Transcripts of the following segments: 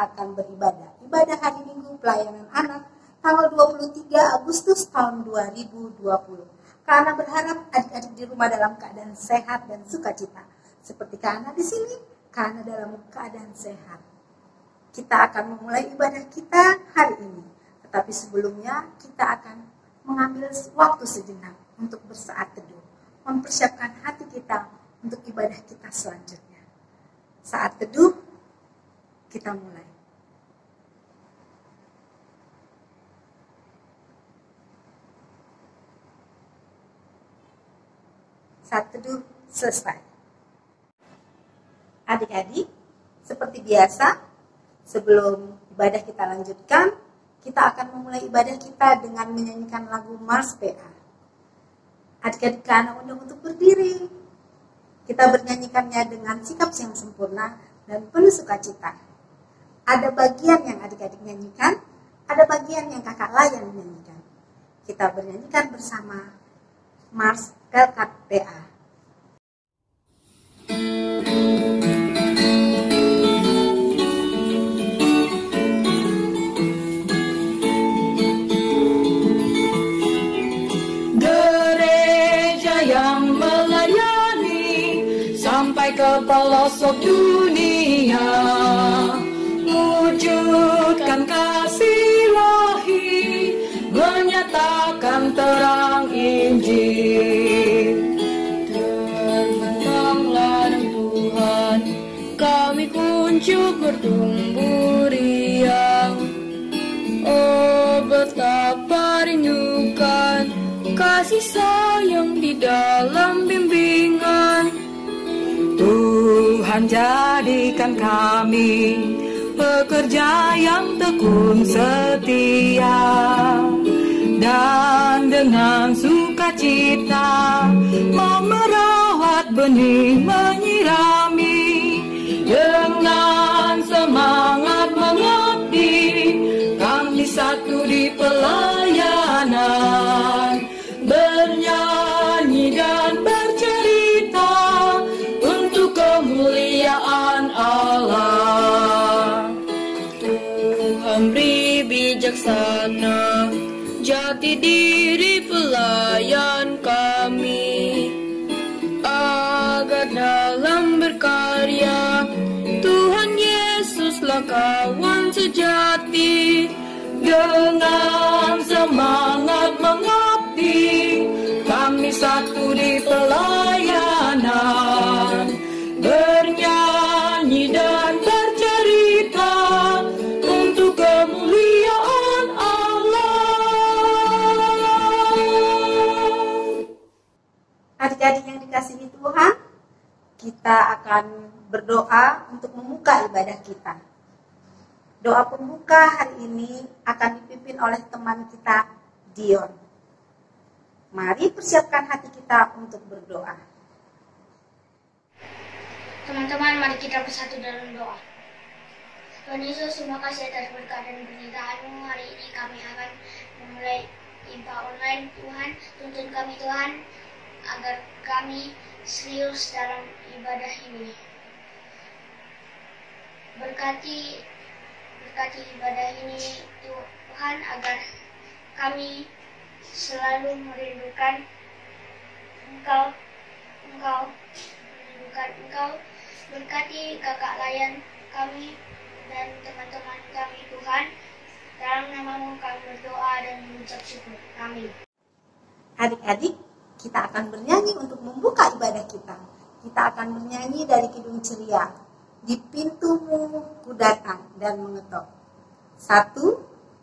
akan beribadah. Ibadah hari Minggu pelayanan anak tanggal 23 Agustus tahun 2020. Karena berharap adik-adik di rumah dalam keadaan sehat dan sukacita. Seperti Kana di sini, Kana dalam keadaan sehat. Kita akan memulai ibadah kita hari ini. Tetapi sebelumnya kita akan mengambil waktu sejenak untuk bersaat teduh. Mempersiapkan hati kita untuk ibadah kita selanjutnya. Saat teduh, kita mulai. Saat teduh selesai. Adik-adik, seperti biasa, sebelum ibadah kita lanjutkan, kita akan memulai ibadah kita dengan menyanyikan lagu Mars PA. Adik-adik Kana undang untuk berdiri. Kita bernyanyikannya dengan sikap yang sempurna dan penuh sukacita. Ada bagian yang adik-adik nyanyikan, ada bagian yang kakak layan nyanyikan. Kita bernyanyikan bersama Mars PA. Gereja yang melayani sampai ke pelosok dunia, wujudkan kasih ilahi, menyatakan terang Injil. Terbentanglah Tuhan, kami kuncup bertumbuh riang. Oh, betapa rindukan kasih sayang di dalam bimbingan. Tuhan, jadikan kami pekerja yang tekun setia, dan dengan sukacita mau merawat benih, menyirami, dengan semangat mengabdi, kami satu di pelayanan, bernyanyi dan bercerita untuk kemuliaan Allah. Tuhan beri bijaksana jati diri pelayan kami, agar dalam berkarya Tuhan Yesuslah kawan sejati. Dengan semangat mengabdi, kami satu di pelayanan, bernyanyi dan bercerita untuk kemuliaan Allah. Adik-adik yang dikasihi Tuhan, kita akan berdoa untuk membuka ibadah kita. Doa pembuka hari ini akan dipimpin oleh teman kita, Dion. Mari persiapkan hati kita untuk berdoa. Teman-teman, mari kita bersatu dalam doa. Tuhan Yesus, terima kasih atas berkat dan penyertaan-Mu. Hari ini kami akan memulai IMPA online. Tuhan, tuntun kami Tuhan, agar kami serius dalam ibadah ini. Berkati ibadah ini Tuhan, agar kami selalu merindukan Engkau. Berkati kakak layan kami dan teman-teman kami Tuhan. Dalam nama-Mu kami berdoa dan mengucap syukur. Amin. Adik-adik, kita akan bernyanyi untuk membuka ibadah kita. Kita akan bernyanyi dari Kidung Ceria. Di pintumu ku datang dan mengetok. 1,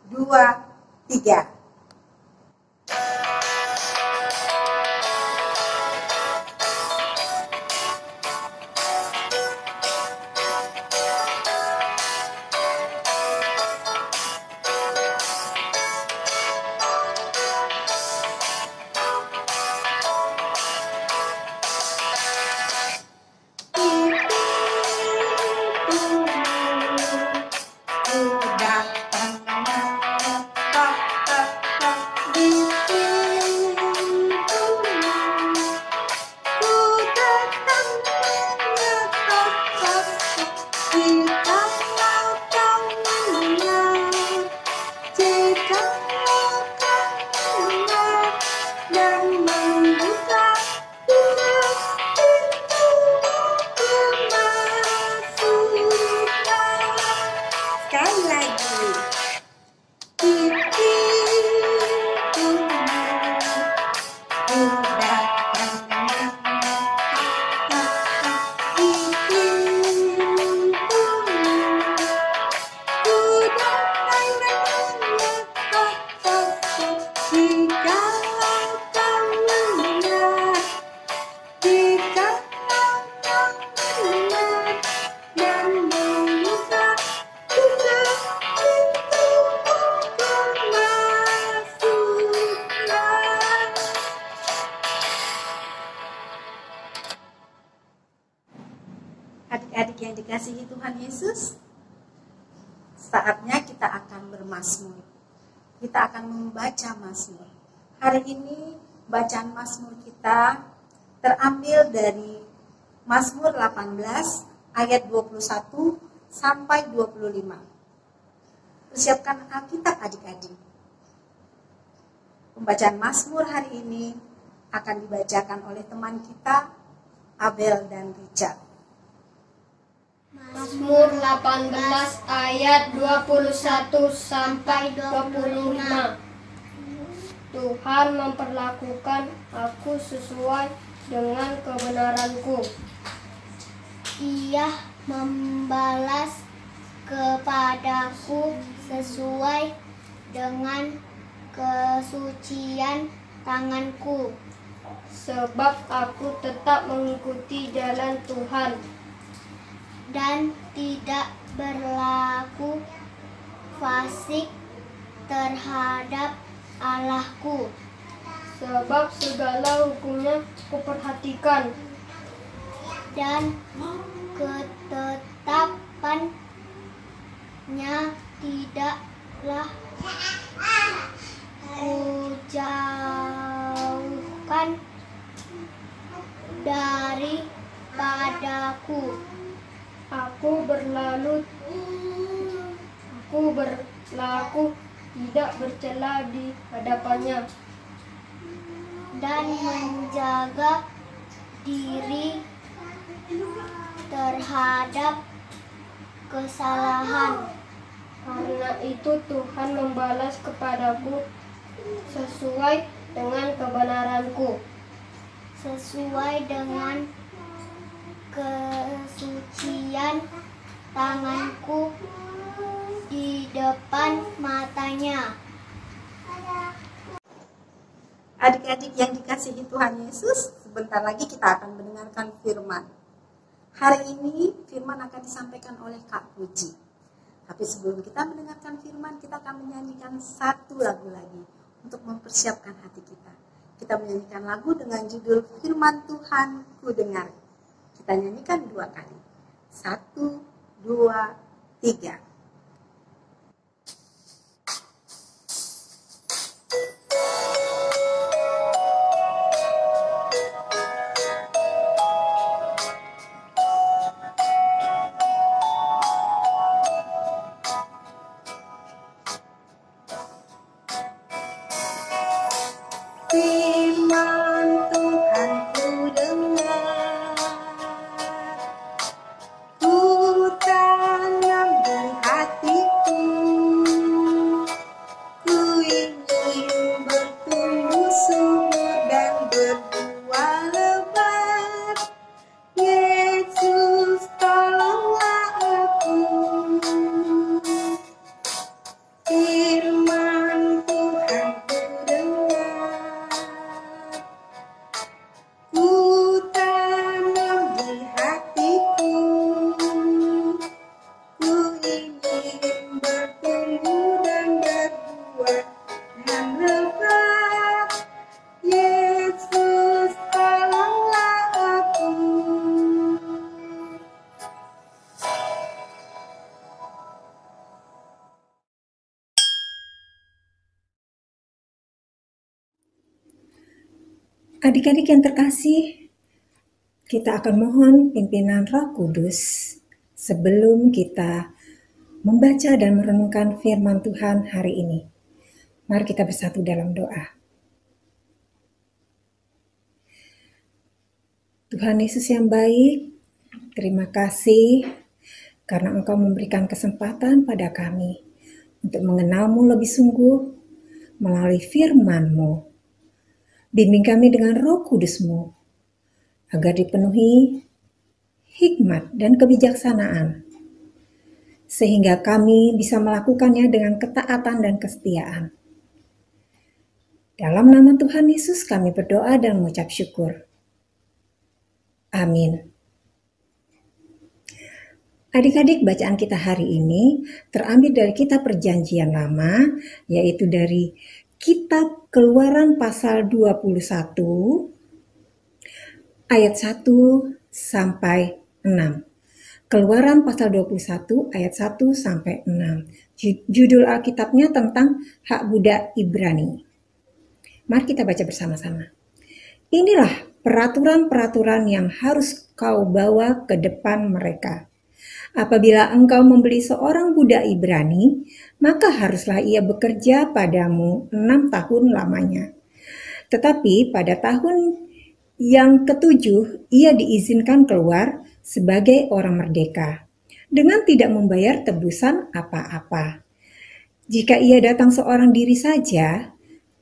2, 3. dikasihi Tuhan Yesus, saatnya kita akan bermazmur. Kita akan membaca mazmur. Hari ini bacaan mazmur kita terambil dari Mazmur 18 ayat 21 sampai 25. Persiapkan Alkitab adik-adik. Pembacaan mazmur hari ini akan dibacakan oleh teman kita, Abel dan Richard. Mazmur 18 ayat 21 sampai 25. Tuhan memperlakukan aku sesuai dengan kebenaranku. Ia membalas kepadaku sesuai dengan kesucian tanganku. Sebab aku tetap mengikuti jalan Tuhan Dan tidak berlaku fasik terhadap Allahku. sebab segala hukumnya kuperhatikan. Dan ketetapannya tidaklah kujauhkan daripadaku. Aku berlaku tidak bercela di hadapannya. Dan menjaga diri terhadap kesalahan. Karena itu Tuhan membalas kepadaku sesuai dengan kebenaranku. Sesuai dengan kesucian tanganku di depan matanya. Adik-adik yang dikasihi Tuhan Yesus, sebentar lagi kita akan mendengarkan firman. Hari ini firman akan disampaikan oleh Kak Puji. Tapi sebelum kita mendengarkan firman, kita akan menyanyikan satu lagu lagi untuk mempersiapkan hati kita. Kita menyanyikan lagu dengan judul Firman Tuhan Ku Dengar. Kita nyanyikan 2 kali. 1, 2, 3. Firman Tuhan ku dengar, ku tanam di hatiku, ku ingin bertumbuh subur dan berbuah lebat. Yesus, tolonglah aku. Firman Tuhan ku dengar, ku tanam di hatiku, ku ingin bertumbuh dan berbuah dan lebat. Yesus, tolonglah aku. Adik-adik yang terkasih, kita akan mohon pimpinan Roh Kudus sebelum kita membaca dan merenungkan firman Tuhan hari ini. Mari kita bersatu dalam doa. Tuhan Yesus yang baik, terima kasih karena Engkau memberikan kesempatan pada kami untuk mengenal-Mu lebih sungguh melalui firman-Mu. Bimbing kami dengan Roh Kudus-Mu, agar dipenuhi hikmat dan kebijaksanaan, sehingga kami bisa melakukannya dengan ketaatan dan kesetiaan. Dalam nama Tuhan Yesus kami berdoa dan mengucap syukur. Amin. Adik-adik, bacaan kita hari ini terambil dari kitab Perjanjian Lama, yaitu dari Kitab Keluaran pasal 21 ayat 1 sampai 6. Keluaran pasal 21 ayat 1 sampai 6. Judul Alkitabnya tentang hak budak Ibrani. Mari kita baca bersama-sama. Inilah peraturan-peraturan yang harus kau bawa ke depan mereka. Apabila engkau membeli seorang budak Ibrani, maka haruslah ia bekerja padamu 6 tahun lamanya. Tetapi pada tahun yang ketujuh, ia diizinkan keluar sebagai orang merdeka, dengan tidak membayar tebusan apa-apa. Jika ia datang seorang diri saja,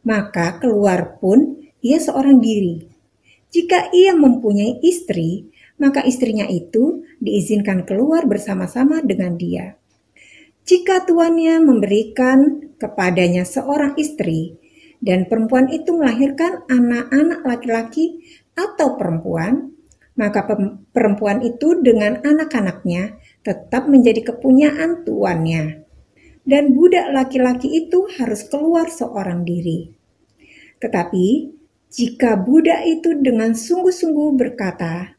maka keluar pun ia seorang diri. Jika ia mempunyai istri, maka istrinya itu diizinkan keluar bersama-sama dengan dia. Jika tuannya memberikan kepadanya seorang istri, dan perempuan itu melahirkan anak-anak laki-laki atau perempuan, maka perempuan itu dengan anak-anaknya tetap menjadi kepunyaan tuannya. Dan budak laki-laki itu harus keluar seorang diri. Tetapi, jika budak itu dengan sungguh-sungguh berkata,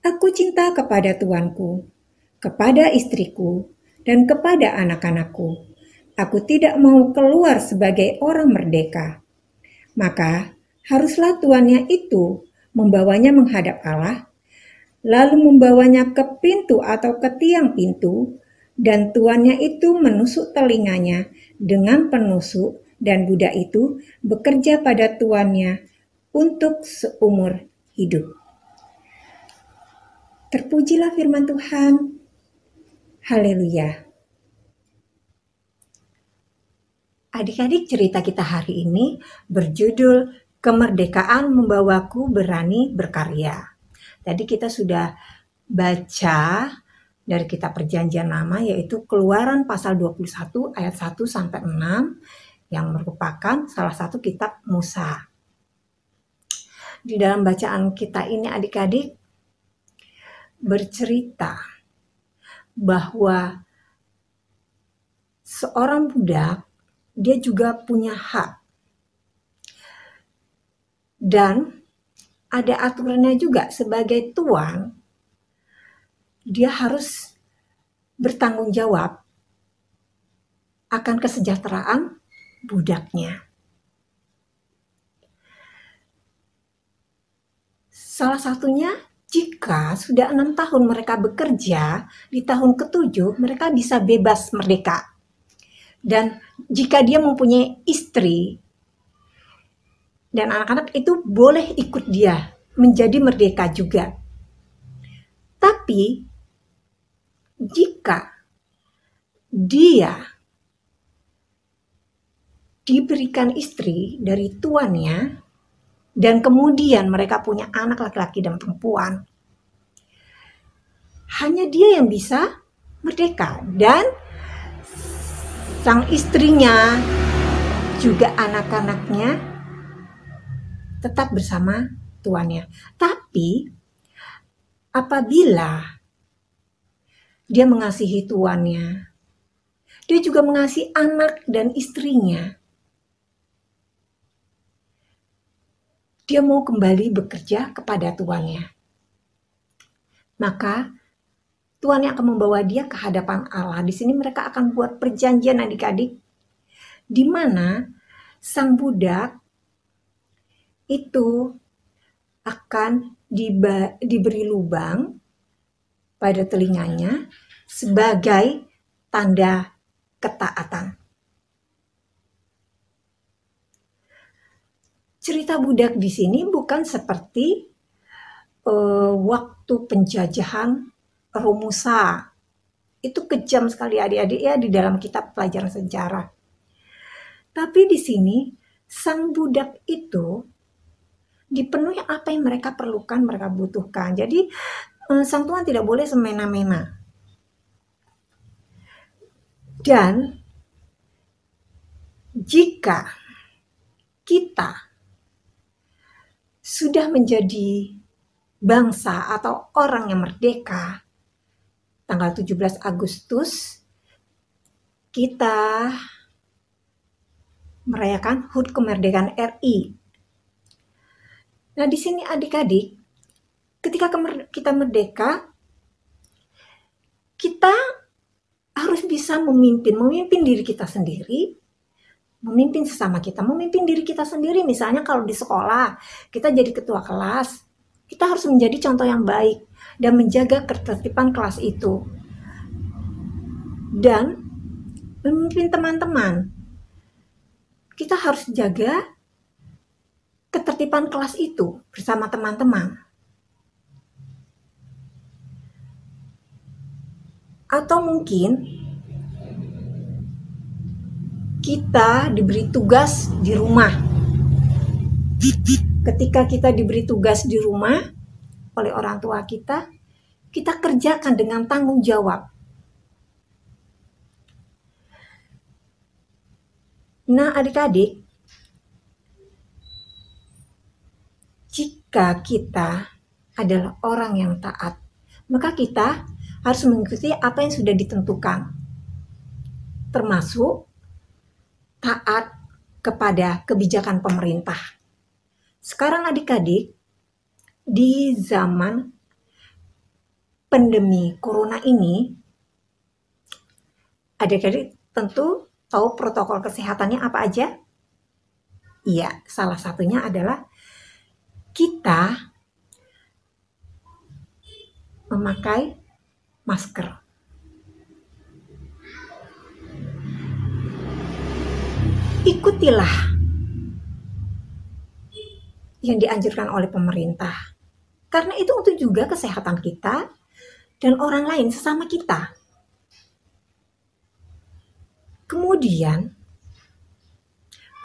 "Aku cinta kepada tuanku, kepada istriku, dan kepada anak-anakku. Aku tidak mau keluar sebagai orang merdeka," maka haruslah tuannya itu membawanya menghadap Allah, lalu membawanya ke pintu atau ke tiang pintu, dan tuannya itu menusuk telinganya dengan penusuk, dan budak itu bekerja pada tuannya untuk seumur hidup. Terpujilah firman Tuhan. Haleluya. Adik-adik, cerita kita hari ini berjudul Kemerdekaan Membawaku Berani Berkarya. Tadi kita sudah baca dari kitab Perjanjian Lama, yaitu Keluaran pasal 21 ayat 1 sampai 6 yang merupakan salah satu kitab Musa. Di dalam bacaan kita ini adik-adik bercerita bahwa seorang budak dia juga punya hak. Dan ada aturannya juga, sebagai tuan dia harus bertanggung jawab akan kesejahteraan budaknya. Salah satunya, jika sudah 6 tahun mereka bekerja, di tahun ke-7 mereka bisa bebas merdeka. Dan jika dia mempunyai istri dan anak-anak, itu boleh ikut dia menjadi merdeka juga. Tapi jika dia diberikan istri dari tuannya, dan kemudian mereka punya anak laki-laki dan perempuan, hanya dia yang bisa merdeka, dan sang istrinya juga anak-anaknya tetap bersama tuannya. Tapi apabila dia mengasihi tuannya, dia juga mengasihi anak dan istrinya, dia mau kembali bekerja kepada tuannya, maka tuannya akan membawa dia ke hadapan Allah. Di sini mereka akan buat perjanjian adik-adik, di mana sang budak itu akan diberi lubang pada telinganya sebagai tanda ketaatan. Cerita budak di sini bukan seperti waktu penjajahan Romusa. Itu kejam sekali adik-adik ya di dalam kitab pelajaran sejarah. Tapi di sini sang budak itu dipenuhi apa yang mereka perlukan, mereka butuhkan. Jadi sang tuan tidak boleh semena-mena. Dan jika kita sudah menjadi bangsa atau orang yang merdeka, tanggal 17 Agustus kita merayakan HUT kemerdekaan RI. Nah, di sini adik-adik, ketika kita merdeka, kita harus bisa memimpin diri kita sendiri, memimpin sesama kita, memimpin diri kita sendiri. Misalnya kalau di sekolah, kita jadi ketua kelas, kita harus menjadi contoh yang baik dan menjaga ketertiban kelas itu. Dan memimpin teman-teman, kita harus jaga ketertiban kelas itu bersama teman-teman. Atau mungkin kita diberi tugas di rumah. Ketika kita diberi tugas di rumah oleh orang tua kita kerjakan dengan tanggung jawab. Nah, adik-adik, jika kita adalah orang yang taat, maka kita harus mengikuti apa yang sudah ditentukan, termasuk taat kepada kebijakan pemerintah. Sekarang adik-adik, di zaman pandemi corona ini, adik-adik tentu tahu protokol kesehatannya apa aja? Iya, salah satunya adalah kita memakai masker. Ikutilah yang dianjurkan oleh pemerintah. Karena itu untuk juga kesehatan kita dan orang lain sesama kita. Kemudian,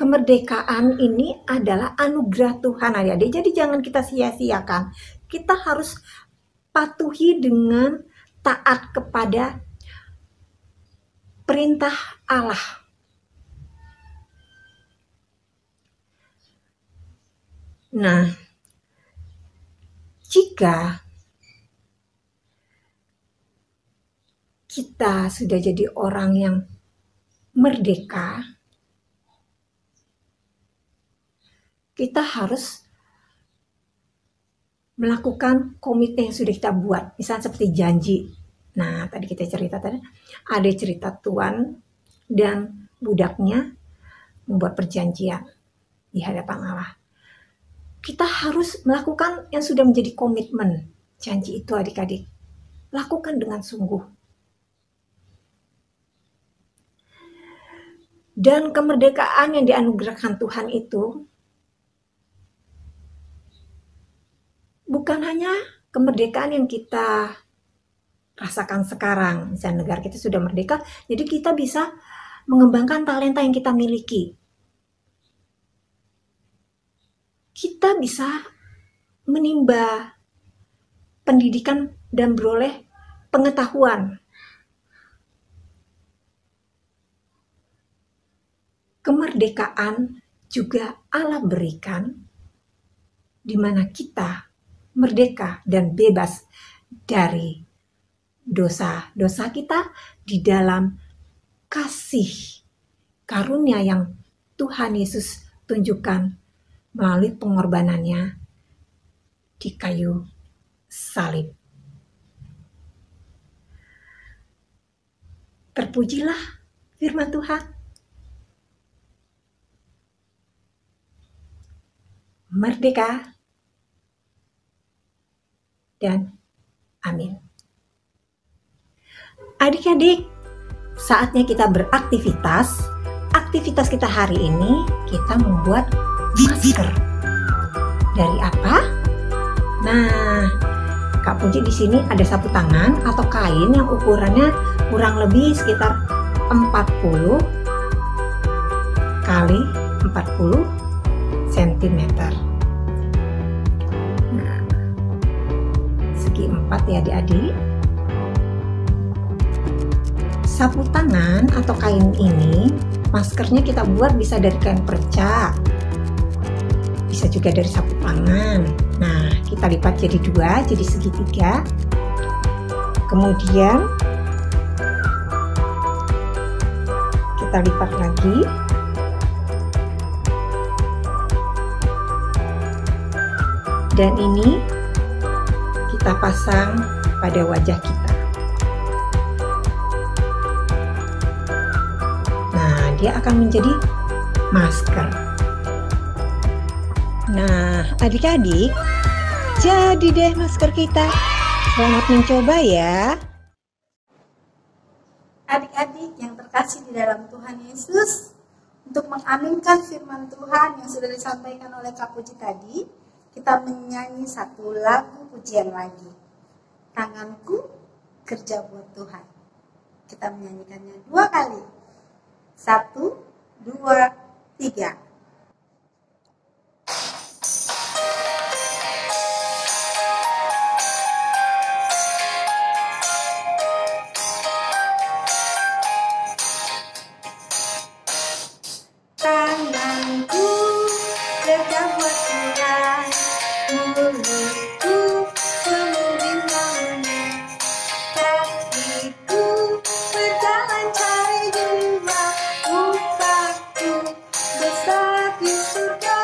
kemerdekaan ini adalah anugerah Tuhan, adik-adik. Jadi jangan kita sia-siakan. Kita harus patuhi dengan taat kepada perintah Allah. Nah, jika kita sudah jadi orang yang merdeka, kita harus melakukan komitmen yang sudah kita buat, misalnya seperti janji. Nah, tadi kita cerita ada cerita tuan dan budaknya membuat perjanjian di hadapan Allah. Kita harus melakukan yang sudah menjadi komitmen janji itu, adik-adik. Lakukan dengan sungguh. Dan kemerdekaan yang dianugerahkan Tuhan itu bukan hanya kemerdekaan yang kita rasakan sekarang. Misalnya negara kita sudah merdeka, jadi kita bisa mengembangkan talenta yang kita miliki. Kita bisa menimba pendidikan dan beroleh pengetahuan. Kemerdekaan juga Allah berikan di mana kita merdeka dan bebas dari dosa-dosa kita di dalam kasih karunia yang Tuhan Yesus tunjukkan melalui pengorbanannya di kayu salib. Terpujilah firman Tuhan. Merdeka dan amin. Adik-adik, saatnya kita beraktivitas. Aktivitas kita hari ini, kita membuat masker. Dari apa? Nah, Kak Puji di sini ada sapu tangan atau kain yang ukurannya kurang lebih sekitar 40 kali 40 cm. Nah, segi 4 ya adik-adik. Sapu tangan atau kain ini, maskernya kita buat bisa dari kain perca, bisa juga dari sapu tangan. Nah, kita lipat jadi 2, jadi segitiga. Kemudian kita lipat lagi. Dan ini kita pasang pada wajah kita. dia akan menjadi masker. Nah, adik-adik, jadi deh masker kita. Selamat mencoba ya. Adik-adik yang terkasih di dalam Tuhan Yesus, untuk mengaminkan firman Tuhan yang sudah disampaikan oleh Kak Puji tadi, kita menyanyi satu lagu pujian lagi. Tanganku kerja buat Tuhan. Kita menyanyikannya 2 kali. 1, 2, 3. Tanganku kerja buat Tuhan, mulutku memuji nama-Nya, kakiku berjalan cari jiwa, upahku besar di surga.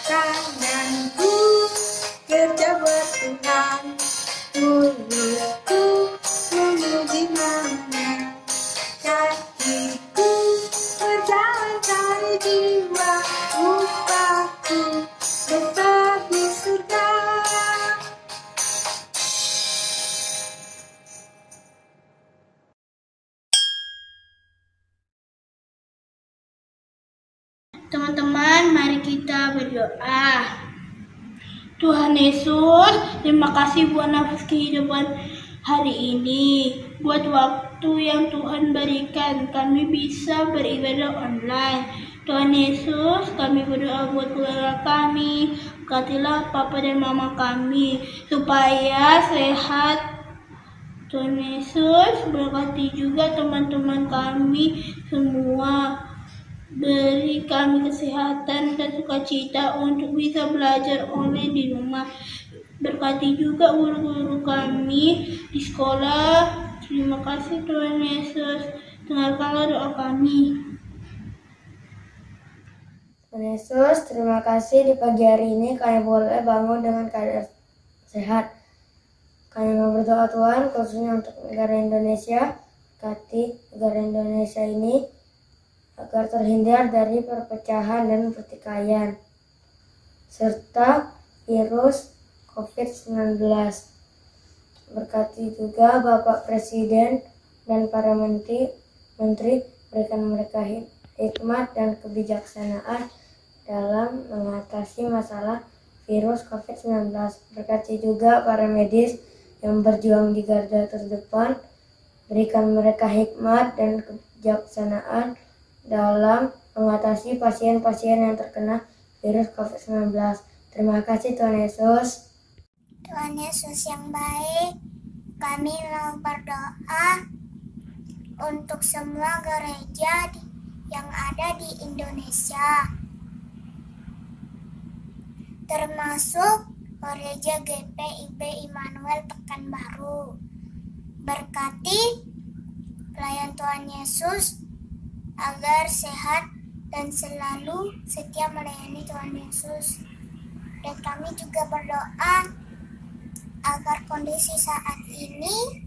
Tanganku kerja buat Tuhan, mulutku memuji nama-Nya, kakiku berjalan cari jiwa, upahku besar di surga. Teman-teman, mari kita berdoa. Tuhan Yesus, terima kasih buat nafas kehidupan hari ini. Buat waktu yang Tuhan berikan, kami bisa beribadah online. Tuhan Yesus, kami berdoa buat keluarga kami. Berkatilah Papa dan Mama kami, supaya sehat. Tuhan Yesus, berkati juga teman-teman kami semua. Beri kami kesehatan dan sukacita untuk bisa belajar online di rumah. Berkati juga guru-guru kami di sekolah. Terima kasih Tuhan Yesus. Dengarkanlah doa kami. Tuhan Yesus, terima kasih di pagi hari ini kami boleh bangun dengan keadaan sehat. Kami mau berdoa Tuhan, khususnya untuk negara Indonesia. Berkati negara Indonesia ini agar terhindar dari perpecahan dan pertikaian, serta virus COVID-19. Berkati juga Bapak Presiden dan para menteri, berikan mereka hikmat dan kebijaksanaan dalam mengatasi masalah virus COVID-19. Berkati juga para medis yang berjuang di garda terdepan, berikan mereka hikmat dan kebijaksanaan dalam mengatasi pasien-pasien yang terkena virus COVID-19. Terima kasih Tuhan Yesus. Tuhan Yesus yang baik, kami mau berdoa untuk semua gereja yang ada di Indonesia, termasuk gereja GPIB Immanuel Pekanbaru. Berkati pelayan Tuhan Yesus agar sehat dan selalu setia melayani Tuhan Yesus. Dan kami juga berdoa agar kondisi saat ini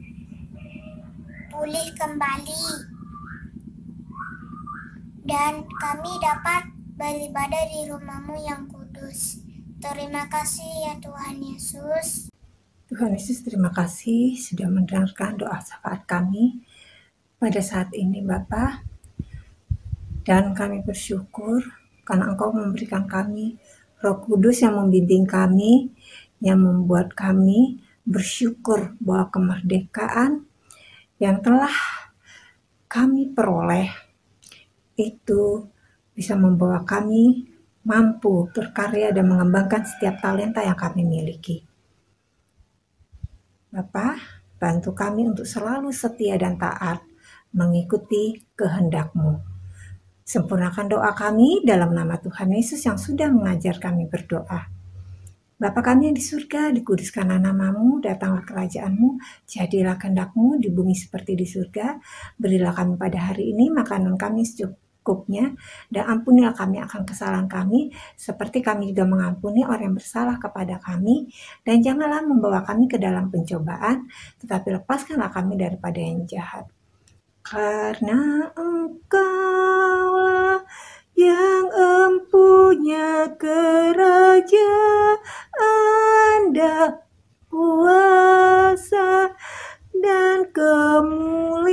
pulih kembali dan kami dapat beribadah di rumah-Mu yang kudus. Terima kasih ya Tuhan Yesus. Tuhan Yesus, terima kasih sudah mendengarkan doa syafaat kami pada saat ini Bapa. Dan kami bersyukur karena Engkau memberikan kami Roh Kudus yang membimbing kami, yang membuat kami bersyukur bahwa kemerdekaan yang telah kami peroleh itu bisa membawa kami mampu berkarya dan mengembangkan setiap talenta yang kami miliki. Bapa, bantu kami untuk selalu setia dan taat mengikuti kehendak-Mu. Sempurnakan doa kami dalam nama Tuhan Yesus yang sudah mengajar kami berdoa. Bapa kami yang di surga, dikuduskanlah nama-Mu, datanglah kerajaan-Mu, jadilah kehendak-Mu di bumi seperti di surga. Berilah kami pada hari ini makanan kami secukupnya, dan ampunilah kami akan kesalahan kami, seperti kami juga mengampuni orang yang bersalah kepada kami. Dan janganlah membawa kami ke dalam pencobaan, tetapi lepaskanlah kami daripada yang jahat. Karena Engkaulah yang empunya kerajaan dan kuasa dan kemuliaan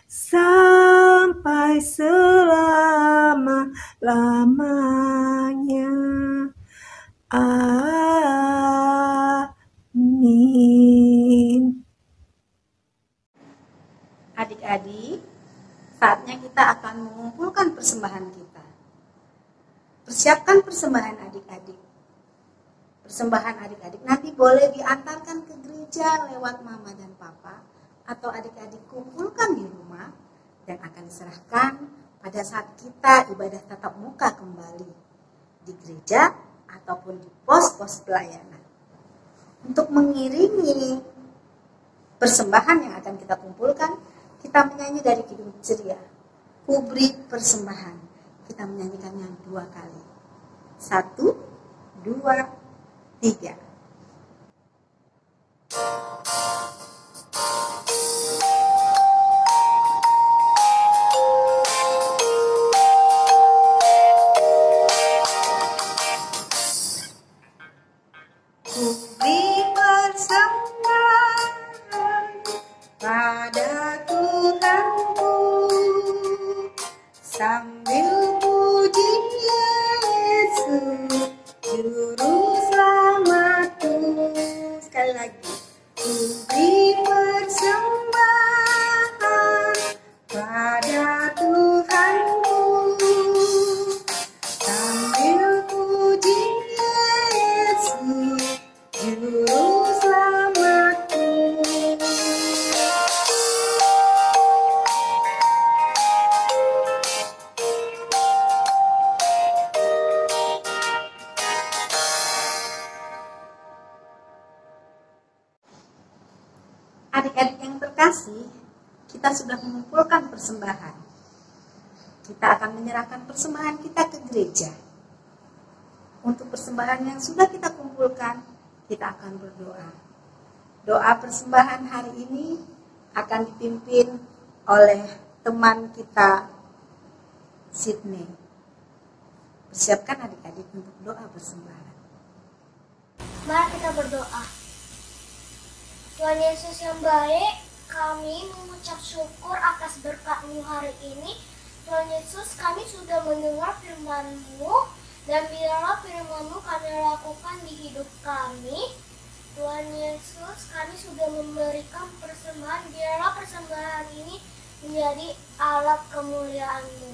sampai selama-lamanya. Amin. Adik-adik, saatnya kita akan mengumpulkan persembahan kita. Persiapkan persembahan adik-adik. Persembahan adik-adik nanti boleh diantarkan ke gereja lewat mama dan papa, atau adik-adik kumpulkan di rumah dan akan diserahkan pada saat kita ibadah tatap muka kembali di gereja ataupun di pos-pos pelayanan. Untuk mengiringi persembahan yang akan kita kumpulkan, kita menyanyi dari Kidung Ceria, Ku Beri Persembahan. Kita menyanyikannya 2 kali. 1, 2, 3. Ku beri persembahan pada Tuhanku sambil puji Yesus Juru Selamatku. Sekali lagi, ku beri persembahan pada Tuhanku sambil puji Yesus Juru Selamatku. Adik-adik yang terkasih, kita sudah mengumpulkan persembahan. Kita akan menyerahkan persembahan kita ke gereja. Untuk persembahan yang sudah kita kumpulkan, kita akan berdoa. Doa persembahan hari ini akan dipimpin oleh teman kita, Sydney. Persiapkan adik-adik untuk doa persembahan. Mari kita berdoa. Tuhan Yesus yang baik, kami mengucap syukur atas berkat-Mu hari ini. Tuhan Yesus, kami sudah mendengar firman-Mu, dan biarlah firman-Mu kami lakukan di hidup kami. Tuhan Yesus, kami sudah memberikan persembahan, biarlah persembahan ini menjadi alat kemuliaan-Mu.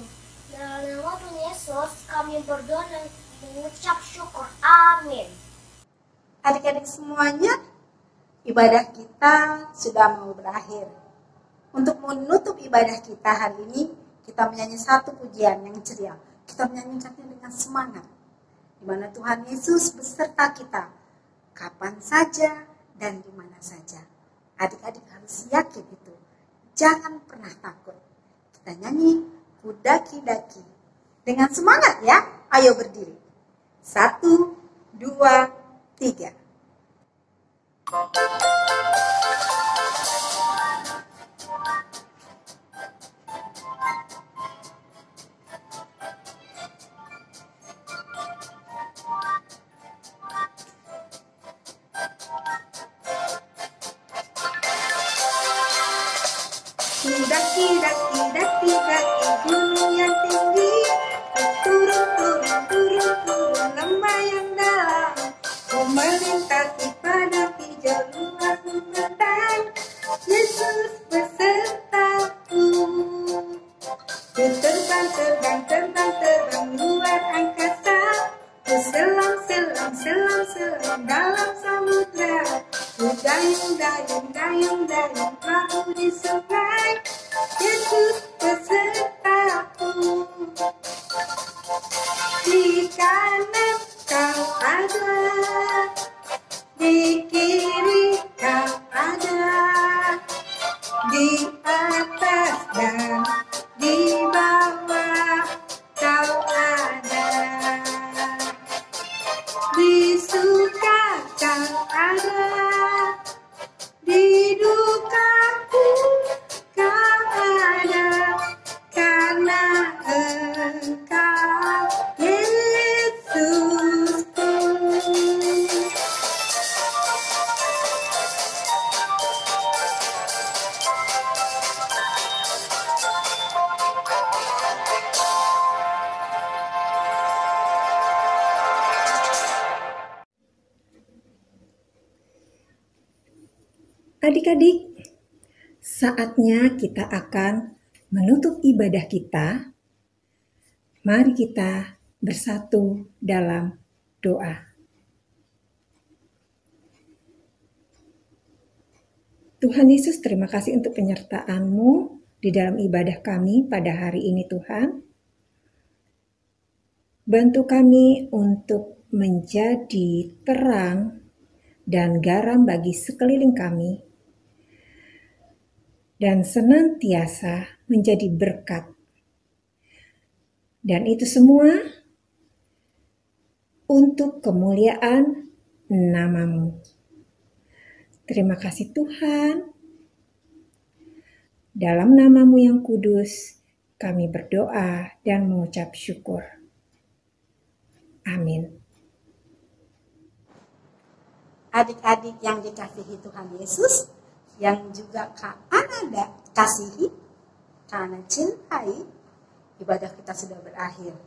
Dalam nama Tuhan Yesus, kami berdoa dan mengucap syukur. Amin. Adik-adik semuanya, ibadah kita sudah mau berakhir. Untuk menutup ibadah kita hari ini, kita menyanyi satu pujian yang ceria. Kita menyanyikannya dengan semangat, di mana Tuhan Yesus beserta kita, kapan saja dan di mana saja. Adik-adik harus yakin itu. Jangan pernah takut. Kita nyanyi Ku Daki-Daki. Dengan semangat ya, ayo berdiri. 1, 2, 3. Daki-daki gunung yang tinggi, turun lembah yang dalam, ku melintasi padang hijau luas membentang, Yesus besertaku. Ku terbang luar angkasa, ku selam dalam samudra, ku dayung perahu di sungai, Yesus besertaku. Di kanan kau ada, di kiri kau ada, di atas dan di bawah kau ada, di suka kau ada, di dukaku Adik-adik, saatnya kita akan menutup ibadah kita. Mari kita bersatu dalam doa. Tuhan Yesus, terima kasih untuk penyertaan-Mu di dalam ibadah kami pada hari ini, Tuhan. Bantu kami untuk menjadi terang dan garam bagi sekeliling kami, dan senantiasa menjadi berkat. Dan itu semua untuk kemuliaan nama-Mu. Terima kasih Tuhan. Dalam nama-Mu yang kudus, kami berdoa dan mengucap syukur. Amin. Adik-adik yang dikasihi Tuhan Yesus, yang juga Kak Ana kasihi, Kak Ana cintai, ibadah kita sudah berakhir.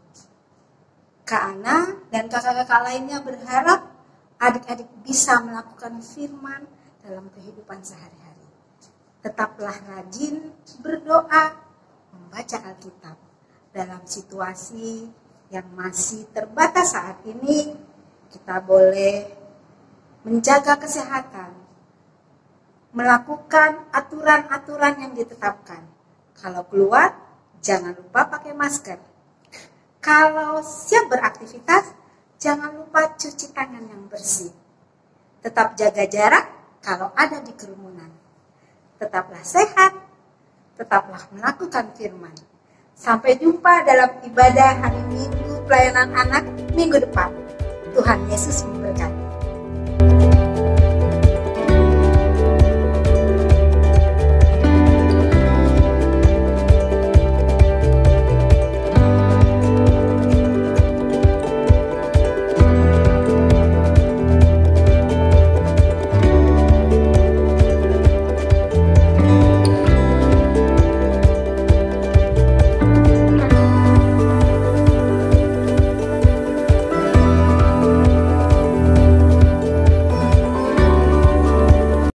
Kak Ana dan kakak-kakak lainnya berharap adik-adik bisa melakukan firman dalam kehidupan sehari-hari. Tetaplah rajin berdoa, membaca Alkitab. Dalam situasi yang masih terbatas saat ini, kita boleh menjaga kesehatan, melakukan aturan-aturan yang ditetapkan. Kalau keluar, jangan lupa pakai masker. Kalau siap beraktivitas, jangan lupa cuci tangan yang bersih. Tetap jaga jarak kalau ada di kerumunan. Tetaplah sehat, tetaplah melakukan firman. Sampai jumpa dalam ibadah hari Minggu pelayanan anak minggu depan. Tuhan Yesus memberkati.